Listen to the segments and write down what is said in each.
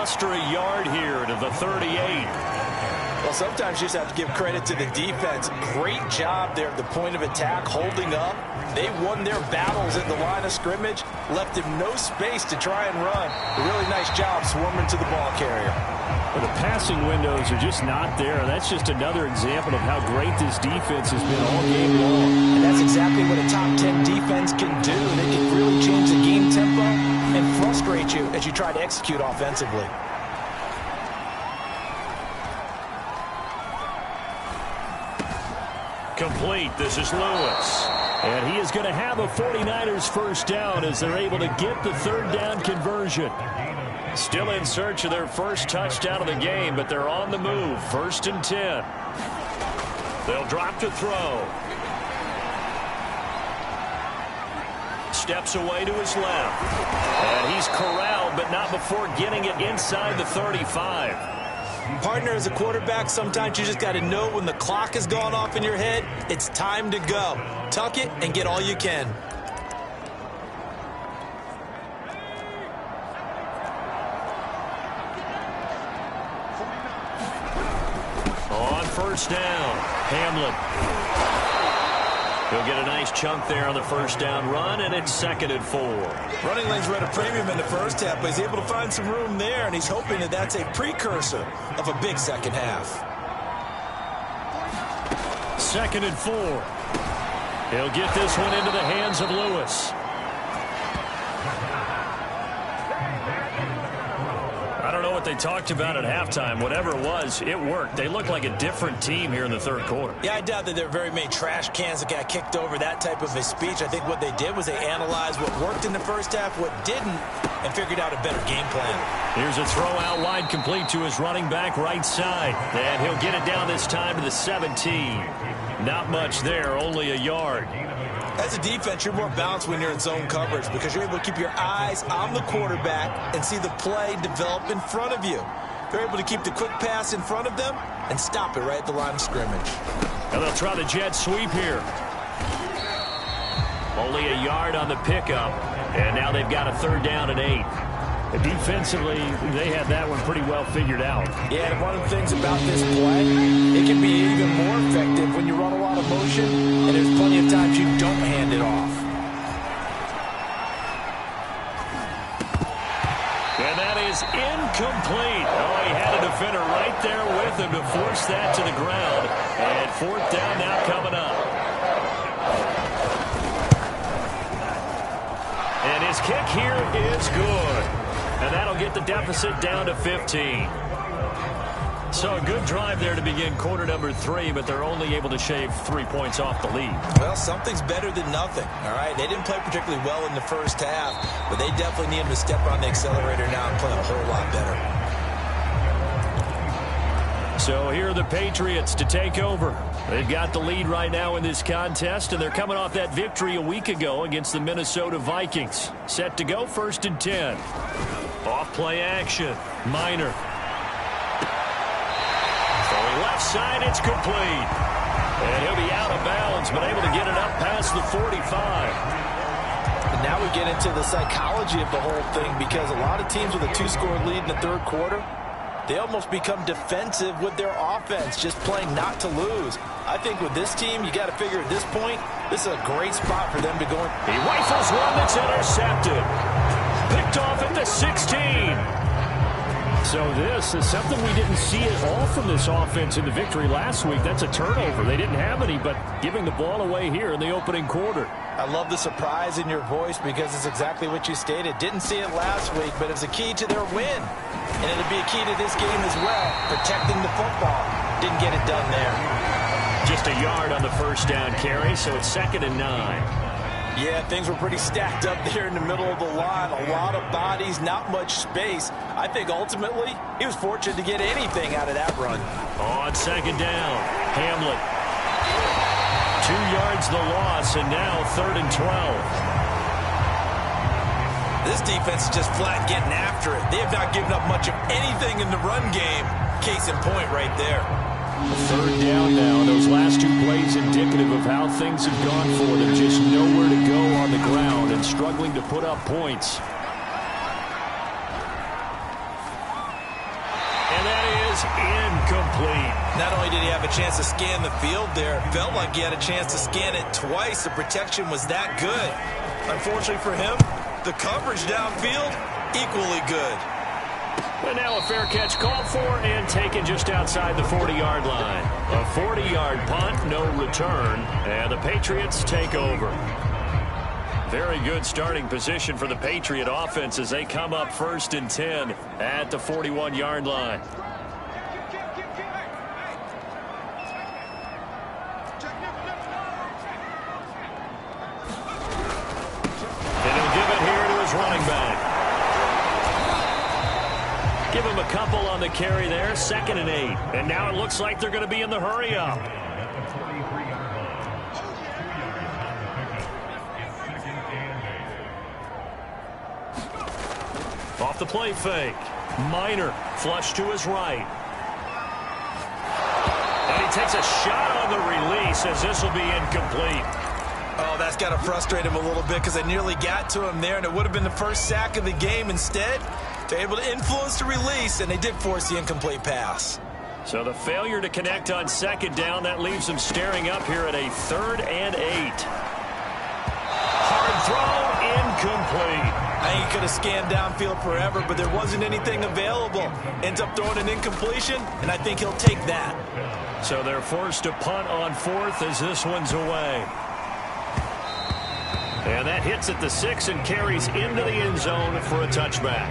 muster a yard here to the 38. Well, sometimes you just have to give credit to the defense. Great job there at the point of attack, holding up. They won their battles at the line of scrimmage, left him no space to try and run. A really nice job swarming to the ball carrier. But the passing windows are just not there. That's just another example of how great this defense has been all game long. And that's exactly what a top 10 defense can do. They can really change the game tempo and frustrate you as you try to execute offensively. Complete. This is Lewis. And he is going to have a 49ers first down as they're able to get the third down conversion. Still in search of their first touchdown of the game, but they're on the move. 1st and 10. They'll drop to throw. Steps away to his left. And he's corralled, but not before getting it inside the 35. Partner, as a quarterback, sometimes you just got to know when the clock has gone off in your head, it's time to go. Tuck it and get all you can. On first down, Hamlin. He'll get a nice chunk there on the first down run, and it's 2nd and 4. Running lanes were at a premium in the first half, but he's able to find some room there, and he's hoping that that's a precursor of a big second half. 2nd and 4. He'll get this one into the hands of Lewis. I don't know what they talked about at halftime. Whatever it was, it worked. They looked like a different team here in the third quarter. Yeah, I doubt that there were very many trash cans that got kicked over, that type of a speech. I think what they did was they analyzed what worked in the first half, what didn't, and figured out a better game plan. Here's a throw out wide complete to his running back right side. And he'll get it down this time to the 17. Not much there, only a yard. As a defense, you're more balanced when you're in zone coverage because you're able to keep your eyes on the quarterback and see the play develop in front of you. They're able to keep the quick pass in front of them and stop it right at the line of scrimmage. And they'll try the jet sweep here. Only a yard on the pickup, and now they've got a 3rd down and 8. Defensively, they had that one pretty well figured out. Yeah, and one of the things about this play, it can be even more effective when you run a lot of motion, and there's plenty of times you don't hand it off. And that is incomplete. Oh, he had a defender right there with him to force that to the ground. And 4th down now coming up. And his kick here is good. And that'll get the deficit down to 15. So a good drive there to begin quarter number 3, but they're only able to shave 3 points off the lead. Well, something's better than nothing, all right? They didn't play particularly well in the first half, but they definitely need them to step on the accelerator now and play a whole lot better. So here are the Patriots to take over. They've got the lead right now in this contest, and they're coming off that victory a week ago against the Minnesota Vikings. Set to go 1st and 10. Off play action. Minor. Throwing left side, it's complete. And he'll be out of bounds, but able to get it up past the 45. And now we get into the psychology of the whole thing because a lot of teams with a 2-score lead in the third quarter, they almost become defensive with their offense, just playing not to lose. I think with this team, you got to figure at this point, this is a great spot for them to go in. He rifles one that's intercepted. Picked off at the 16. So this is something we didn't see at all from this offense in the victory last week. That's a turnover. They didn't have any, but giving the ball away here in the opening quarter. I love the surprise in your voice because it's exactly what you stated. Didn't see it last week, but it's a key to their win. And it'll be a key to this game as well, protecting the football. Didn't get it done there. Just a yard on the first down carry, so it's 2nd and 9. Yeah, things were pretty stacked up there in the middle of the line. A lot of bodies, not much space. I think ultimately he was fortunate to get anything out of that run. On 2nd down, Hamlin. 2 yards the loss, and now 3rd and 12. This defense is just flat getting after it. They have not given up much of anything in the run game. Case in point right there. 3rd down now. Those last 2 plays indicative of how things have gone for them. Just nowhere to go on the ground and struggling to put up points. is incomplete. Not only did he have a chance to scan the field there, it felt like he had a chance to scan it twice. The protection was that good. Unfortunately for him, the coverage downfield, equally good. And now a fair catch called for and taken just outside the 40-yard line. A 40-yard punt, no return, and the Patriots take over. Very good starting position for the Patriot offense as they come up 1st and 10 at the 41-yard line. And he'll give it here to his running back. Give him a couple on the carry there, 2nd and 8. And now it looks like they're going to be in the hurry up. Off the play fake. Minor flush to his right. And he takes a shot on the release as this will be incomplete. Oh, that's got to frustrate him a little bit because they nearly got to him there, and it would have been the first sack of the game. Instead, they're able to influence the release, and they did force the incomplete pass. So the failure to connect on 2nd down, that leaves them staring up here at a 3rd and 8. Hard throw, incomplete. I think he could have scanned downfield forever, but there wasn't anything available. Ends up throwing an incompletion, and I think he'll take that. So they're forced to punt on 4th as this one's away. And that hits at the 6 and carries into the end zone for a touchback.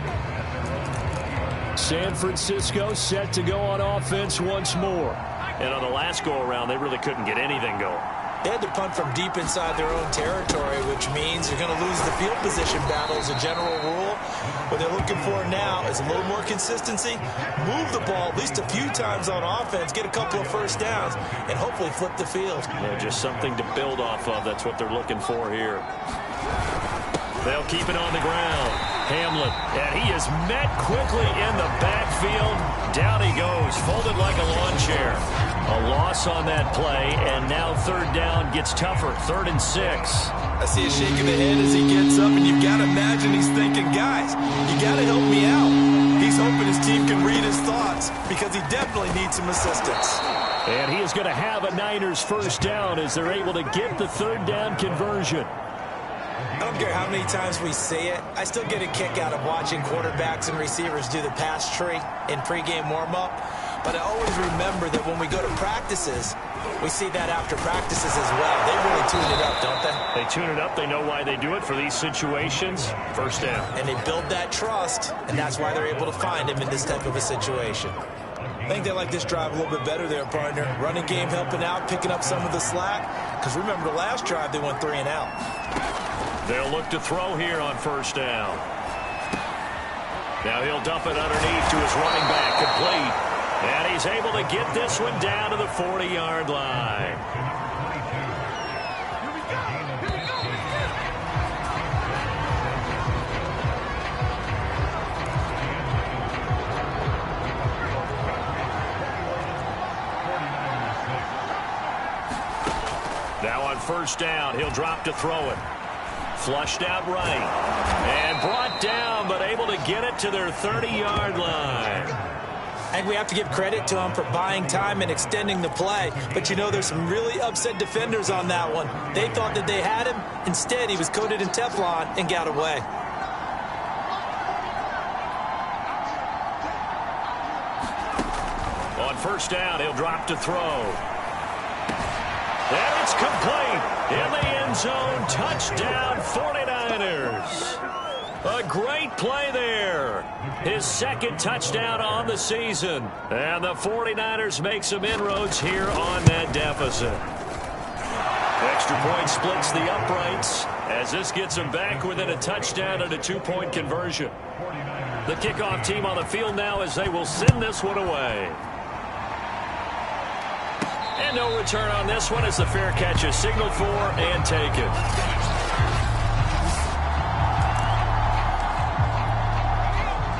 San Francisco set to go on offense once more. And on the last go-around, they really couldn't get anything going. They had to punt from deep inside their own territory, which means you're going to lose the field position battle as a general rule. What they're looking for now is a little more consistency, move the ball at least a few times on offense, get a couple of first downs, and hopefully flip the field. Yeah, just something to build off of. That's what they're looking for here. They'll keep it on the ground. Hamlin, and he is met quickly in the backfield. Down he goes, folded like a lawn chair. A loss on that play, and now 3rd down gets tougher, 3rd and 6. I see a shake of the head as he gets up, and you've got to imagine he's thinking, guys, you got to help me out. He's hoping his team can read his thoughts because he definitely needs some assistance. And he is going to have a Niners 1st down as they're able to get the 3rd down conversion. I don't care how many times we say it, I still get a kick out of watching quarterbacks and receivers do the pass tree in pregame warm-up. But I always remember that when we go to practices, we see that after practices as well. They really tune it up, don't they? They tune it up. They know why they do it for these situations. 1st down. And they build that trust, and that's why they're able to find him in this type of a situation. I think they like this drive a little bit better there, partner. Running game helping out, picking up some of the slack. Because remember the last drive, they went 3 and out. They'll look to throw here on 1st down. Now he'll dump it underneath to his running back, complete. And he's able to get this one down to the 40-yard line. Now on 1st down, he'll drop to throw it. Flushed out right. And brought down, but able to get it to their 30-yard line. I think we have to give credit to him for buying time and extending the play. But, you know, there's some really upset defenders on that one. They thought that they had him. Instead, he was coated in Teflon and got away. On 1st down, he'll drop to throw. And it's complete. In the end zone, touchdown 49ers. A great play there. His 2nd touchdown on the season. And the 49ers make some inroads here on that deficit. Extra point splits the uprights as this gets them back within a touchdown and a 2-point conversion. The kickoff team on the field now as they will send this one away. And no return on this one as the fair catch is signaled for and taken.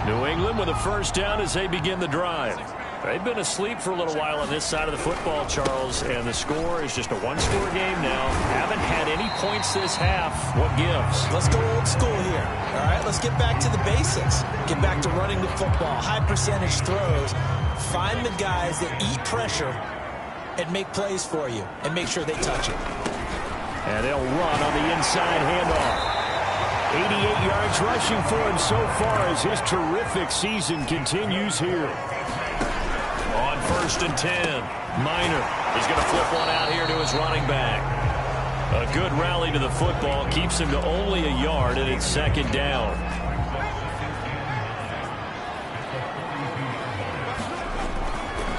New England with a 1st down as they begin the drive. They've been asleep for a little while on this side of the football, Charles, and the score is just a one-score game now. Haven't had any points this half. What gives? Let's go old school here. All right, let's get back to the basics. Get back to running the football, high percentage throws. Find the guys that eat pressure and make plays for you and make sure they touch it. And they'll run on the inside handoff. 88 yards rushing for him so far as his terrific season continues here. On 1st and 10, Minor is going to flip one out here to his running back. A good rally to the football keeps him to only a yard, and it's 2nd down.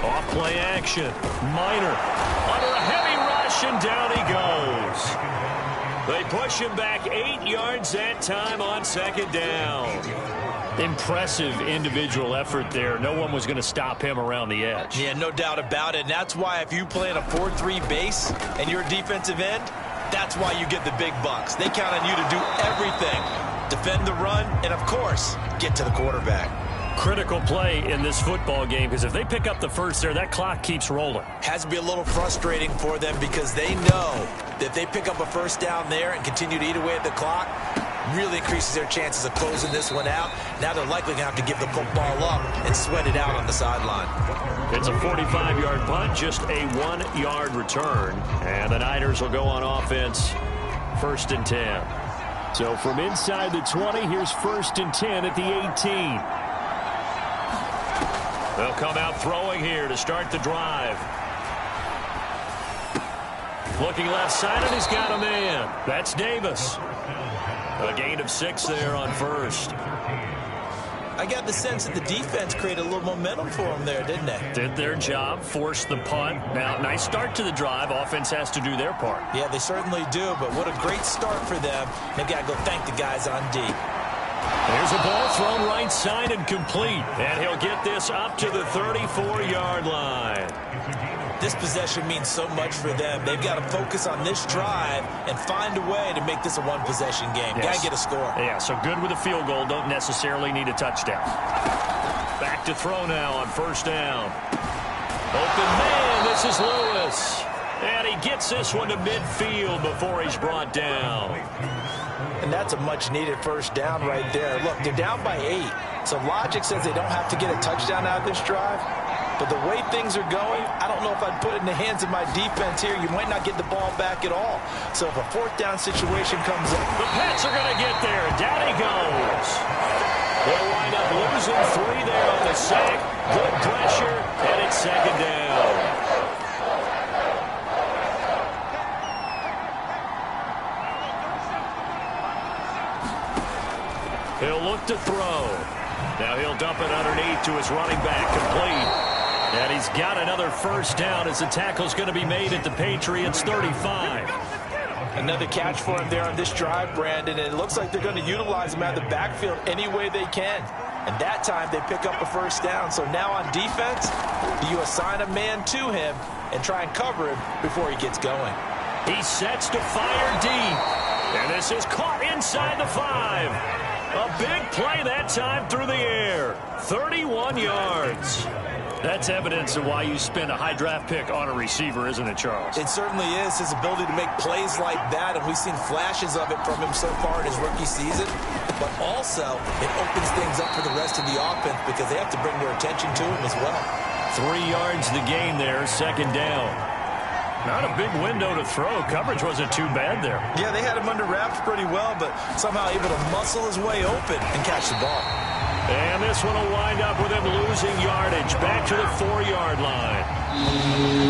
Off play action. Minor under a heavy rush, and down he goes. They push him back 8 yards that time on 2nd down. Impressive individual effort there. No one was going to stop him around the edge. Yeah, no doubt about it. And that's why if you play in a 4-3 base and you're a defensive end, that's why you get the big bucks. They count on you to do everything. Defend the run and, of course, get to the quarterback. Critical play in this football game because if they pick up the first there, that clock keeps rolling. Has to be a little frustrating for them because they know that if they pick up a first down there and continue to eat away at the clock, really increases their chances of closing this one out. Now they're likely going to have to give the football up and sweat it out on the sideline. It's a 45-yard punt, just a 1-yard return. And the Niners will go on offense 1st and 10. So from inside the 20, here's 1st and 10 at the 18. They'll come out throwing here to start the drive. Looking left side, and he's got a man. That's Davis. A gain of 6 there on 1st. I got the sense that the defense created a little momentum for them there, didn't they? Did their job, forced the punt. Now, nice start to the drive. Offense has to do their part. Yeah, they certainly do, but what a great start for them. They've got to go thank the guys on D. There's a ball thrown right side and complete. And he'll get this up to the 34-yard line. This possession means so much for them. They've got to focus on this drive and find a way to make this a one-possession game. Yes. Got to get a score. Yeah, so good with a field goal. Don't necessarily need a touchdown. Back to throw now on 1st down. Open man, this is Lewis. And he gets this one to midfield before he's brought down. And that's a much-needed 1st down right there. Look, they're down by 8. So logic says they don't have to get a touchdown out of this drive. But the way things are going, I don't know if I'd put it in the hands of my defense here. You might not get the ball back at all. So if a 4th down situation comes up. The Pats are going to get there. Down he goes. They'll wind up losing 3 there on the sack. Good pressure, and it's 2nd down. He'll look to throw. Now he'll dump it underneath to his running back. Complete. And he's got another 1st down as the tackle's going to be made at the Patriots 35. Another catch for him there on this drive, Brandon, and it looks like they're going to utilize him out of the backfield any way they can. And that time they pick up a 1st down. So now on defense, you assign a man to him and try and cover him before he gets going. He sets to fire deep. And this is caught inside the 5. A big play that time through the air. 31 yards. That's evidence of why you spend a high draft pick on a receiver, isn't it, Charles? It certainly is. His ability to make plays like that, and we've seen flashes of it from him so far in his rookie season. But also, it opens things up for the rest of the offense because they have to bring their attention to him as well. 3 yards the gain there, 2nd down. Not a big window to throw. Coverage wasn't too bad there. Yeah, they had him under wraps pretty well, but somehow able to muscle his way open and catch the ball. And this one will wind up with him losing yardage back to the 4-yard line.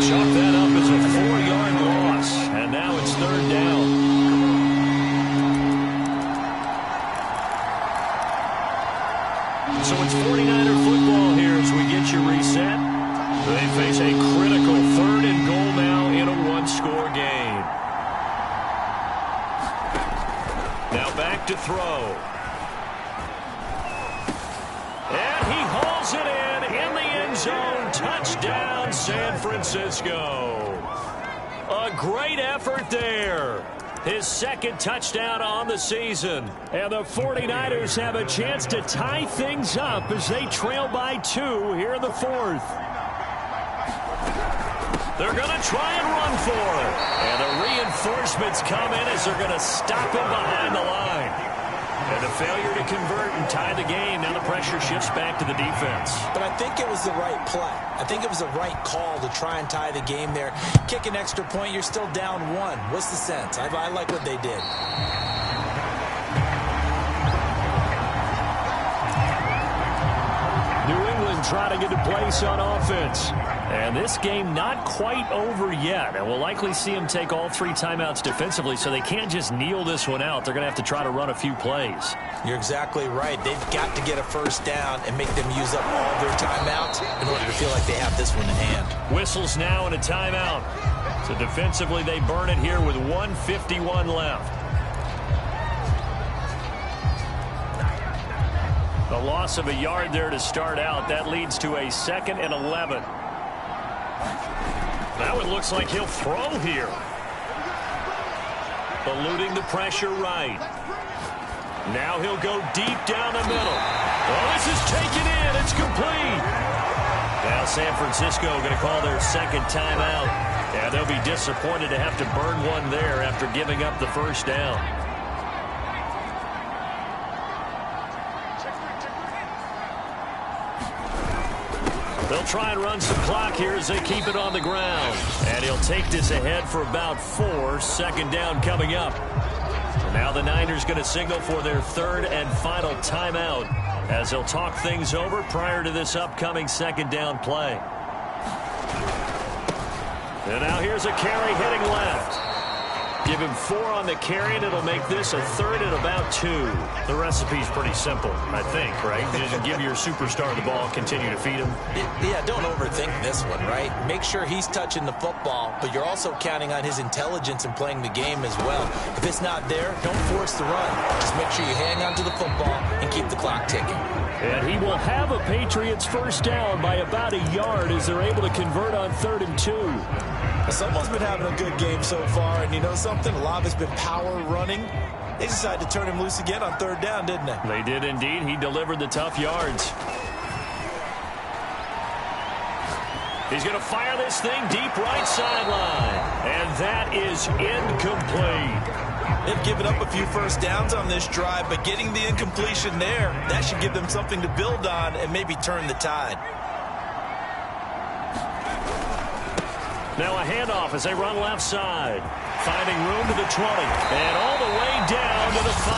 Chalk that up as a 4-yard loss. And now it's 3rd down. So it's 49er football here as we get you reset. They face a critical 3rd and goal now in a 1-score game. Now back to throw. And he hauls it in the end zone. Touchdown, San Francisco. A great effort there. His second touchdown on the season. And the 49ers have a chance to tie things up as they trail by 2 here in the 4th. They're going to try and run for it. And the reinforcements come in as they're going to stop him behind the line. And a failure to convert and tie the game. Now the pressure shifts back to the defense. But I think it was the right play. I think it was the right call to try and tie the game there. Kick an extra point, you're still down 1. What's the sense? I like what they did. New England trying to get a place on offense. And this game not quite over yet. And we'll likely see them take all 3 timeouts defensively, so they can't just kneel this one out. They're going to have to try to run a few plays. You're exactly right. They've got to get a first down and make them use up all their timeouts in order to feel like they have this one in hand. Whistles now and a timeout. So defensively they burn it here with 1:51 left. The loss of a yard there to start out. That leads to a 2nd and 11. That one looks like he'll throw here. Eluding the pressure right. Now he'll go deep down the middle. Oh, this is taken in. It's complete. Now San Francisco going to call their 2nd timeout. And they'll be disappointed to have to burn one there after giving up the first down. They'll try and run some clock here as they keep it on the ground. And he'll take this ahead for about 4. 2nd down coming up. And now the Niners going to signal for their 3rd and final timeout as they'll talk things over prior to this upcoming 2nd down play. And now here's a carry heading left. Give him 4 on the carry, and it'll make this a 3rd and about 2. The recipe's pretty simple, I think, right? You just give your superstar the ball, continue to feed him. Yeah, don't overthink this one, right? Make sure he's touching the football, but you're also counting on his intelligence in playing the game as well. If it's not there, don't force the run. Just make sure you hang on to the football and keep the clock ticking. And he will have a Patriots first down by about a yard as they're able to convert on 3rd and 2. Someone's been having a good game so far, and you know something? A lot of it's been power running. They decided to turn him loose again on 3rd down, didn't they? They did indeed. He delivered the tough yards. He's going to fire this thing deep right sideline. And that is incomplete. They've given up a few first downs on this drive, but getting the incompletion there, that should give them something to build on and maybe turn the tide. Now a handoff as they run left side. Finding room to the 20. And all the way down to the 5.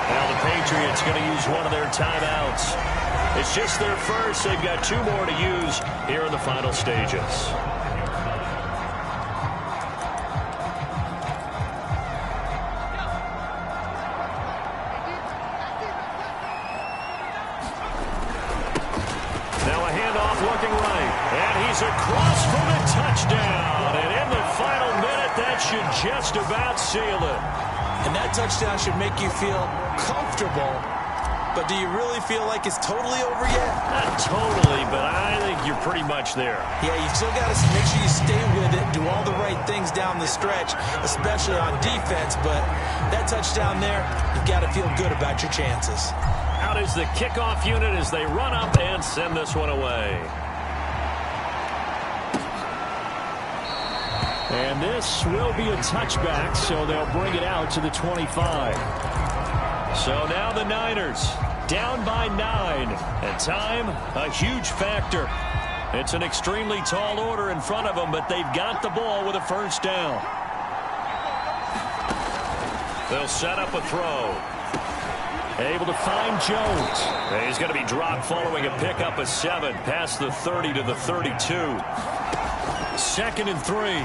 Now the Patriots going to use one of their timeouts. It's just their first. They've got 2 more to use here in the final stages. Looking right, and he's across for the touchdown. And in the final minute, that should just about seal it. And that touchdown should make you feel comfortable. But do you really feel like it's totally over yet? Not totally, but I think you're pretty much there. Yeah, you've still got to make sure you stay with it, do all the right things down the stretch, especially on defense. But that touchdown there, you've got to feel good about your chances. Out is the kickoff unit as they run up and send this one away. And this will be a touchback, so they'll bring it out to the 25. So now the Niners down by 9. And time, a huge factor. It's an extremely tall order in front of them, but they've got the ball with a first down. They'll set up a throw. Able to find Jones. And he's going to be dropped following a pickup of 7 past the 30 to the 32. 2nd and 3.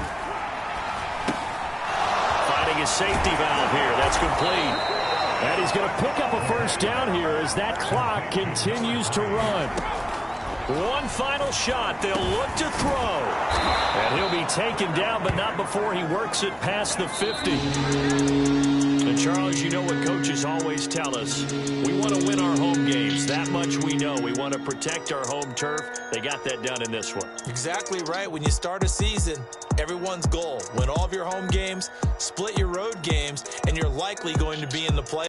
Finding his safety valve here. That's complete. And he's going to pick up a first down here as that clock continues to run. One final shot. They'll look to throw. And he'll be taken down, but not before he works it past the 50. And Charles, you know what coaches always tell us. We want to win our home games. That much we know. We want to protect our home turf. They got that done in this one. Exactly right. When you start a season, everyone's goal, win all of your home games, split your road games, and you're likely going to be in the play.